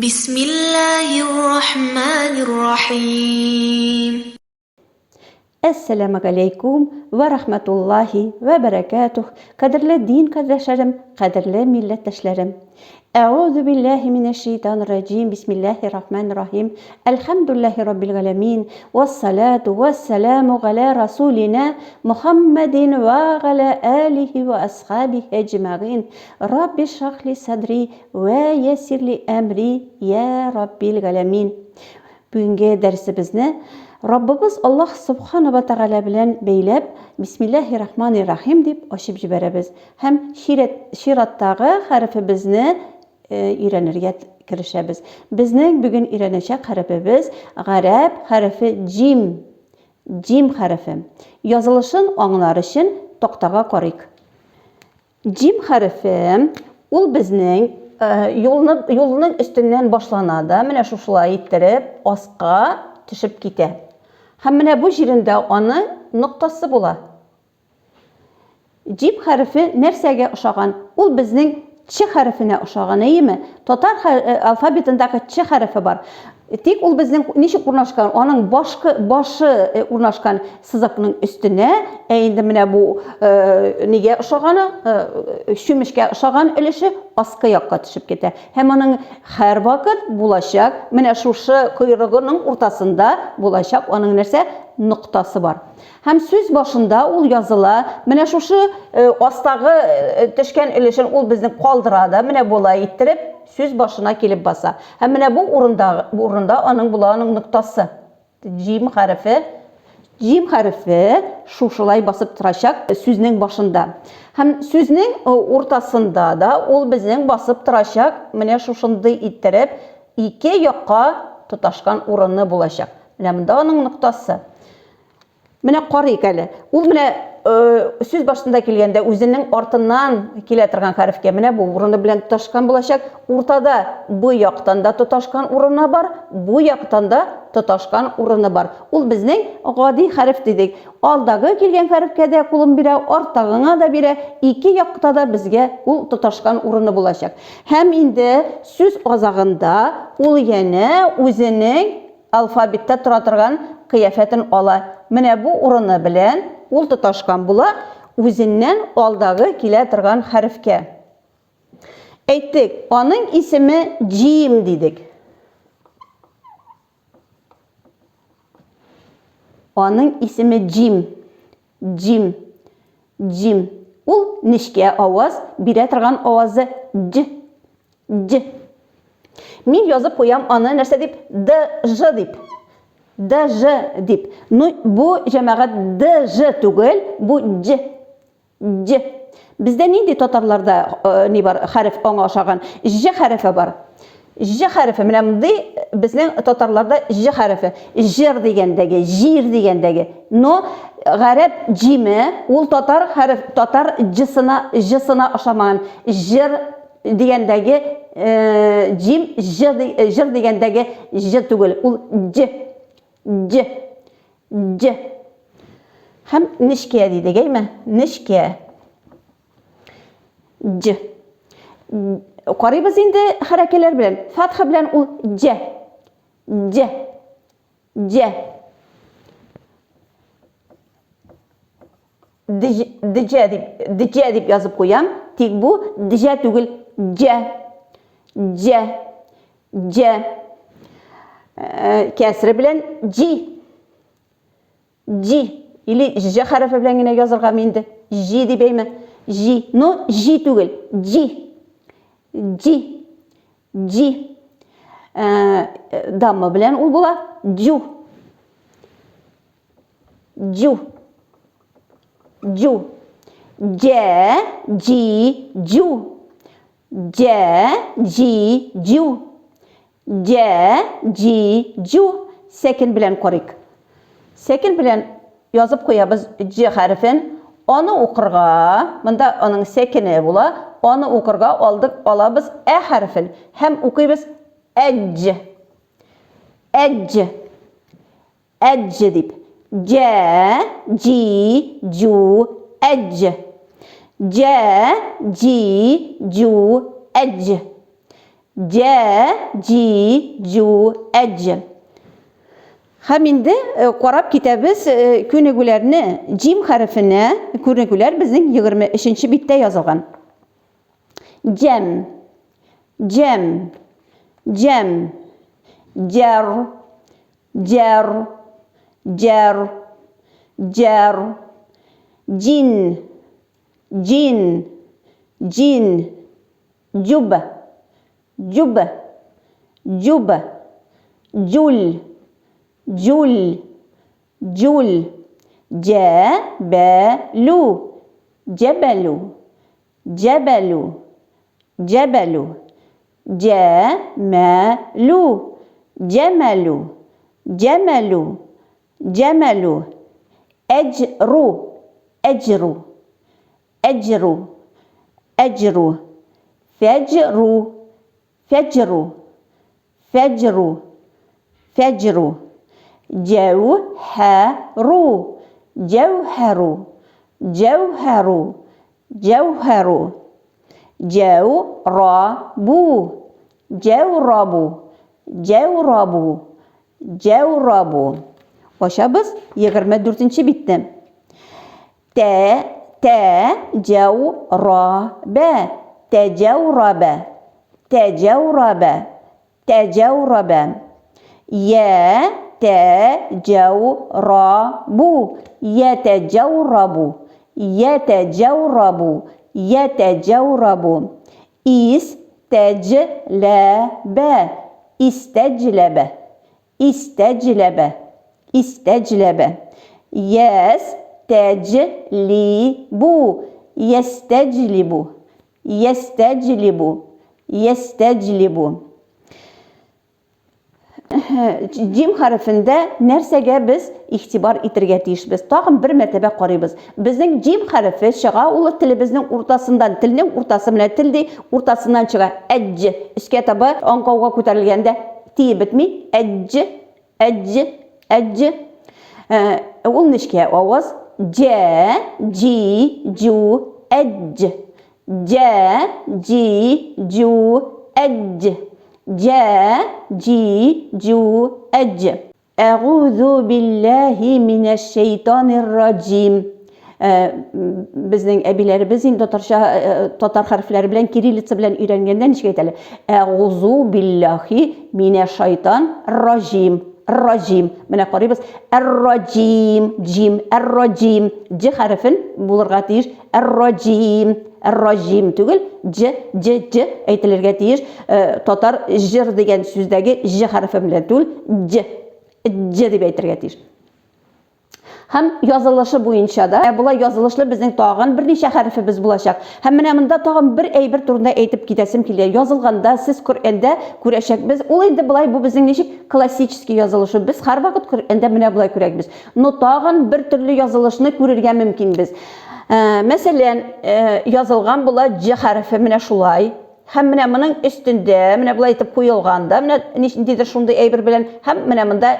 بسم الله الرحمن الرحيم. Assalamu alaikum ve rahmetullahi ve berekatuh. Kadirli din kardeşlerim, kadirli milletteşlerim. Euzu billahi mineşşeytanirracim. Bismillahirrahmanirrahim. Elhamdülillahi rabbil alamin. Ves salatu ves selamu ala rasulina Muhammedin ve ala alihi ve ashabihi ecmaîn. Rabbi şrah li sadri ve yessir li emri ya rabbil alamin. Bugünkü dersimizni Rabbimiz Allah subhanahu wa ta'ala bilen beylep Bismillahirrahmanirrahim dep açıp jiberemiz. Hem şiratdagı harfimizni öğrenirge kirişebiz. Bizning bugün öğrenecek harfimiz Arap harfi jim. Jim harfi. Yazılışın anlar için toqtaga qarayık. Jim harfi ul bizning yolunun üstünden başlanada. Mine şuşulay ittirip asqa düşüp kite. Hem mine bu jirinde onun noktası bula. Jim harfi nersege uşagan? Ul bizning Ç harfine uşagan, mi? Tatar alfabetindeki Ç harfi var. Tek ul bizning nişik urnaşkan, onun başı urnaşkan sızıkının üstüne, endi mine bu nige uşaganı, şümişke uşagan ilişi askı yakka düşüp kete. Hem onun her vakit bulaşak, mine şuşu kuyruğunun ortasında bulaşak, onun nerse noktası var. Hem söz başında ul yazıla, mine şuşu astağı düşken ilişin ul bizning kaldırada, mine bulay ittirip, söz başına kelip basa. Hem mine bu urunda onun bulağının noktası. Jim harfi şuşulay basıp tıraşak sözünün başında. Hem sözünün ortasında da ol bizning basıp tıraşak mine şuşundu ittirip iki yakka tutaşkan urunu bulaşak. Mine bunda onun noktası. Mine qarayık әле. Ул mine söz başında kelgende özünün ortından keletirgan harfke mine bu urunu bilen tutaşkan bulaşak. Ortada bu yaktan da tutaşkan urunu var, bu yaktan da tutaşkan urunu var. Ul bizning gadi harf dedik. Aldağı kelgen harfke de kulun bire, ortağına da bire, iki yakta da bizge ul tutaşkan urunu bulaşak. Hem indi söz azağında ul yine özünün alfabette turatırgan kıyafetin ala. Mine bu urunu bilen ul tutaşkan bula özünden aldağı keletirgan harfke. Aytdik, onun ismi Jim dedik. Onun ismi Jim. Ul nişke avaz, biretirgan avazı C. Min yazıp koyam onu nerse dip, D-J dip. D-J dip. Bu cemaat D-J tugel, bu C. Bizde nindi tatarlarda ne var harf ona aşağıdan? J harfi var. J harfi, mine bizden tatarlarda J harfi. Jir degendegi, jir degendegi. No, Arap cimi, ul tatar harf, tatar J'sına aşaman. Jir degendegi cim, jir degendegi J tugel, ul C. Hem nişke dedik, mi? Nişke. C. Qarayız indi harakeler bilen. Fatha bilen ul C. Dc dip yazıp koyam. Tek bu dc tugul C. Kesri bilen G. İli J harfi bilen yine yazılgam indi. J dibeymi? J. No, J tugul. G. Damma bilen ul bula. Ju. Ju. Sekin bilen qarayık. Sekin bilen yazıp koyabız C harfin. Onu okurga, bunda onun sekini bula. Onu okurga alabız E harfin. Hem okuyabız Ecce dip. Cu, ecce. J, G, Ju, Ec. Hem indi qarab kitəbiz könügülərini cim hərfinə könügülər bizim 23-ci bitdə yazılған. Cəm, cəm, cəm, cər, cər, cər, cər, cin, cin, cin, cüb, cüb, cüb, cül, cül, cül, cebelu, cebelu, cebelu, cebelu, cemelu, cemelu, cemelu, cemelu, ecru, ecru, ecru, ecru, fecru, fecru, fecru, fecru, cevheru, cevheru, cevheru, cevheru, cevrabu, cevrabu, cevrabu, cevrabu. Başabız 24-ci bitdi. Tecevrabe, tecevrabe, tecevrabe, tecevrabe. Yetecevrabu, yetecevrabu, yetecevrabu, yetecevrabu. İsteclebe, isteclebe, isteclebe, isteclebe. Yesteclibu, yesteclibu, yesteclibu, yesteclibu. Cim harfində nərsəgə biz ixtibar itirgə tiyişbiz. Tağın bir mərtəbə qarıyız. Bizning cim harfi çığa ulu tilimizin ortasından, tilinin ortası bilan tildi ortasından çığa. Ecc. Üskə tabi anqavğa ko'tarilganda tiyi bitmey. Ecc, ecc, ecc. Ul nishkə ovoz. C, G, Ju, ecc. C, G, Ju, ecc. C, G, Ju, ecc. Əğuzu billahi mineşşeytanirracim. Bizning əbilərimiz indi tatar harfləri bilən, kirillitsa bilən öyrəngəndə nişkə etəli. Əğuzu billahi mineşşeytanirracim. Racim. Mənə qarıyız. Ər-racim. Cim. Ər-racim. C harfin bulurğa tiyir. Ər-racim. Ər-racim tügül. C aytilirgə tiyir. Tatar jir degen sözdəgi J harfi bilən tügül. C deb aytilirgə tiyir. Hem yazılışı boyunca da bula yazılışlı bizning tağın bir neçə hərfimiz bulacaq. Hem mənəmində tağın bir bir turunda aytib gedəsim keliyor. Yazılğanda siz Qur'anda görəşək biz. Ol indi bulay bu bizning neçik klassik yazılışı. Biz hər vaxt Qur'anda mənə bulay görək biz. No tağın bir türlü yazılışını görürgə mümkün biz. Məsələn yazılğan bula C hərfi mənə şulay. Hem mənəminin üstündə mənə bulay aytib qoyulğanda mənə neçədir şunda bir bilən hem mənəmində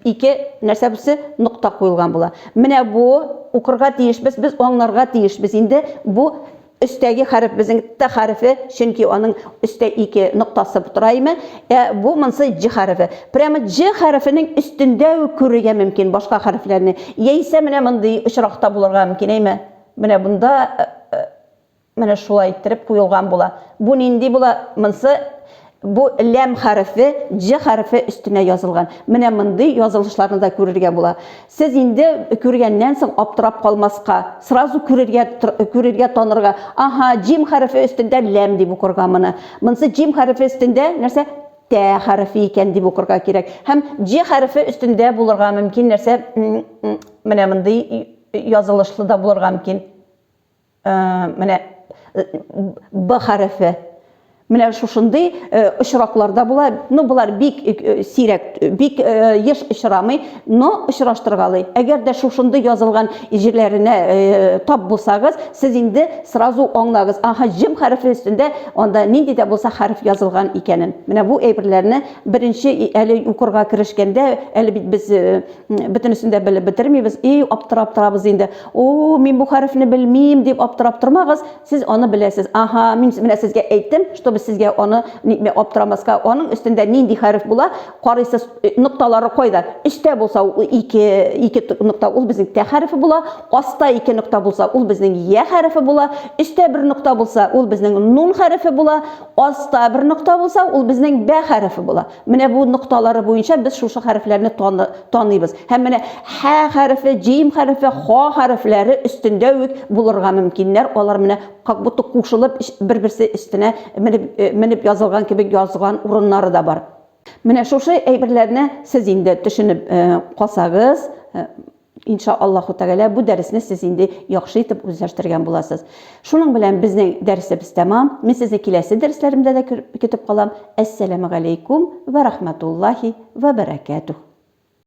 iki нәрсә birisi nokta qoyulğan bula. Менә bu okurğa tiyişbiz, biz anlarga tiyişbiz. Indi bu üstəgi hərf bizning T hərfi, çünki onun üstə iki noktası turayımı? Bu mənsə C hərfi. Prямо C hərfinin üstündə görürgə mümkün başqa hərflərini. Yeysə mənə bunday işraqda bulurğa mümkün, eymi? Mənə bunda mənə şulay ettirib qoyulğan bula. Bu indi bula mənsə bu ləm hərfi C hərfi üstünə yazılğan. Mənə bunday yazılışlarını da görürgə bula. Siz indi görgəndən soң aptırab qalmasqa, sразу görürgə tanırğa. Aha, cim hərfi üstündə ləm deyib okurğa mını. Mənsə cim hərfi üstündə нәрсә T hərfi ikən deyib okurğa kerak. Həm C hərfi üstündə bulurğa mümkün нәрсә mənə bunday yazılışlı da bulurğa mümkün. Mənə B hərfi. Менә шушындай очракларда була, ну булар бик сирәк, бик еш очрамый, но очраштыргалый. Әгәр дә шушындай язылган җирләренә тап булсагыз, сез инде сразу аңлагыз. Аха, җим хәрефе өстендә анда нинди дә булса хәреф язылган икәнен. Менә бу әйберләрне беренче әле укырга керешкәндә, әле бит без бөтенесен дә белеп бетермибез. Аптырап торабыз инде. О, мин бу хәрефне белмим дип аптырап тормагыз, сез аны беләсез. Аха, мин менә сезгә әйттем, что біз сізге оны аптырамаска, оның үстінде нинди хәреф була, карыйсыз нукталары койды. Үстә булса ике нукта, ул безнең тә хәрефе була, аста ике нукта булса, ул безнең я хәрефе була, үстә бер нукта булса, ул безнең нун хәрефе була, аста бер нукта булса, ул безнең бә хәрефе була. Менә бу нукталары буенча без шушы хәрефләрне таныйбыз. Һәм менә ха хәрефе, җим хәрефе, ха хәрефләре өстендә үк булырга мөмкиннәр. Алар менә как будто кушылып бер-берсе өстенә менеп язылган кебек язган урыннары да бар. Менә шушы әйберләрне сез инде төшенеп калсагыз, иншаллаху тәгалә бу дәресне сез инде яхшы итеп үзләштергән буласыз. Шуның белән безнең дәресебез тәмам. Мин сезне киләсе дәресләремдә дә көтеп калам. Әссәламу алейкум ва рахматуллаһи ва баракатух.